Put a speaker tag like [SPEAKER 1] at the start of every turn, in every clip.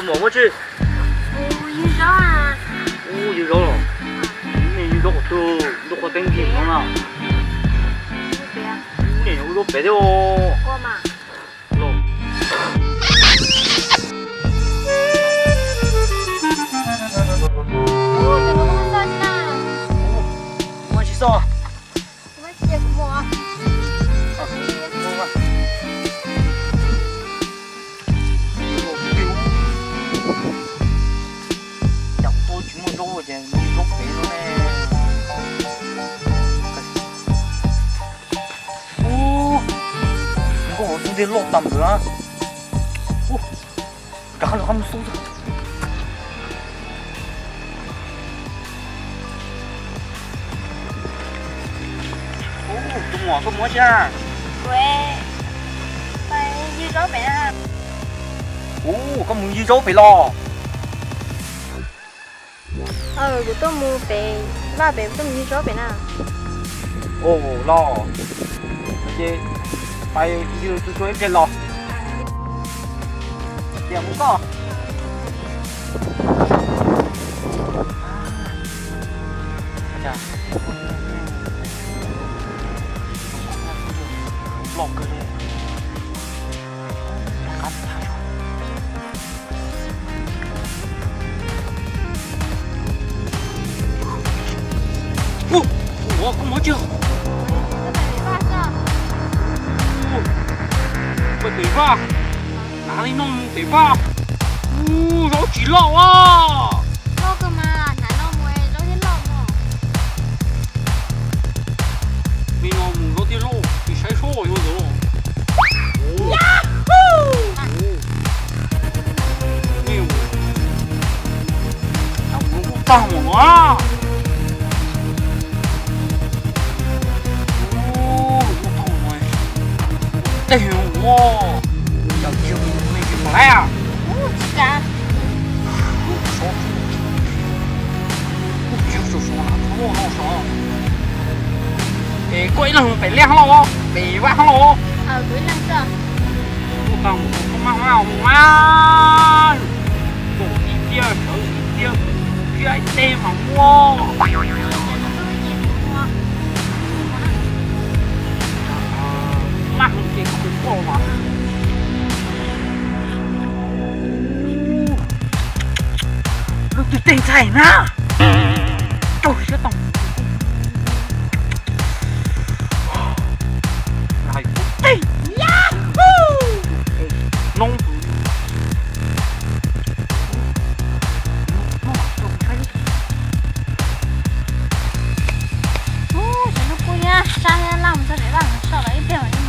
[SPEAKER 1] 먹어지
[SPEAKER 2] 鱼肉啊，
[SPEAKER 1] 鱼肉了，鱼肉都好等级嘛，
[SPEAKER 2] 对呀，
[SPEAKER 1] 牛肉白的哦，
[SPEAKER 2] 我嘛，
[SPEAKER 1] 肉。
[SPEAKER 2] 哦，这个网上呢，
[SPEAKER 1] 我去扫。
[SPEAKER 2] 我们写个么？
[SPEAKER 1] 得落档子啊！哦，然后他们收着。哦，这么钱？
[SPEAKER 2] 对，鱼肉饼啊。
[SPEAKER 1] 哦，咁鱼肉饼咯。
[SPEAKER 2] 我都冇饼，那饼都鱼肉饼啊。
[SPEAKER 1] 哦，咯，这把鱼肉就做一片咯。点不到。大家，老哥嘞，干不他说。哦，我干嘛叫？北吧，哪里弄北吧？哦，老几老啊！
[SPEAKER 2] 老个嘛，哪老母哎，老些老母。
[SPEAKER 1] 没老母，老点肉，比谁说有肉？哦，
[SPEAKER 2] 呀呼！
[SPEAKER 1] 没有，那我脏我啊！哦，我脏我，哎呦我，要救没救不来啊！
[SPEAKER 2] 这个。
[SPEAKER 1] 就是说了，我老少，过一两百两了哦，100万了哦。
[SPEAKER 2] 对两个。
[SPEAKER 1] 我当我妈，多一点，少一点，别怠慢我。马上给苦过了嘛。那就等菜呢。就是等。还有，哎呀呼！弄。
[SPEAKER 2] 哦，这个姑娘啥也拿不出来了，少了100万嘛。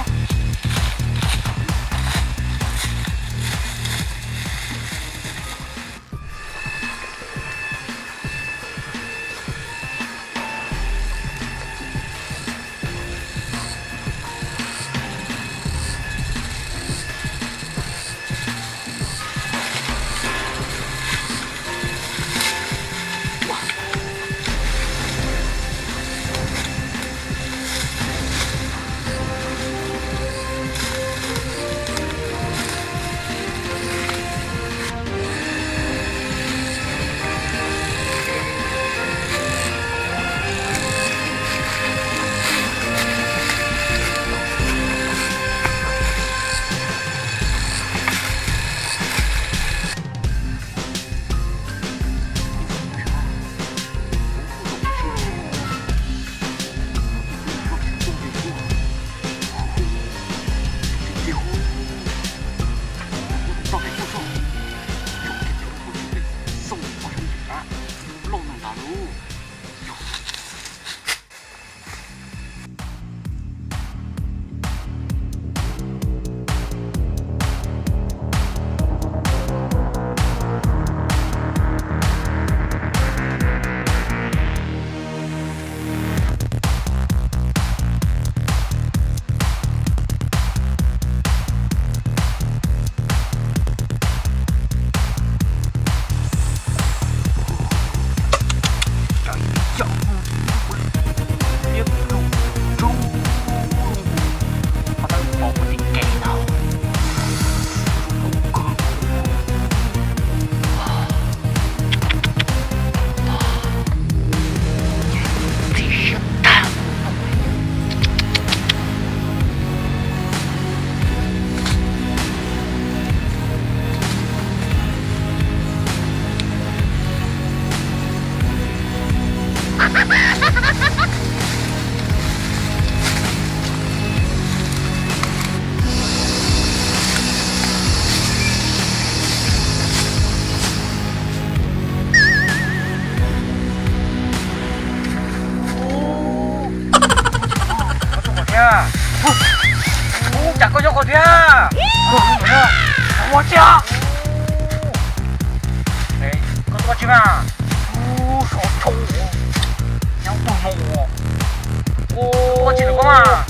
[SPEAKER 1] 了个嘛？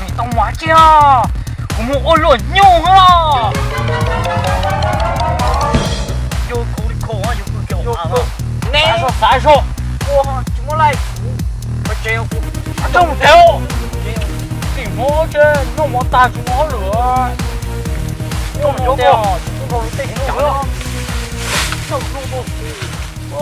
[SPEAKER 1] 你当麻将，我们饿了牛了。
[SPEAKER 3] 有口的口啊，有口叫啊！
[SPEAKER 1] 再说，我怎么来？我这样怎么掉？你莫这那么大怎么了？怎么掉？这个得讲了，这么多哦。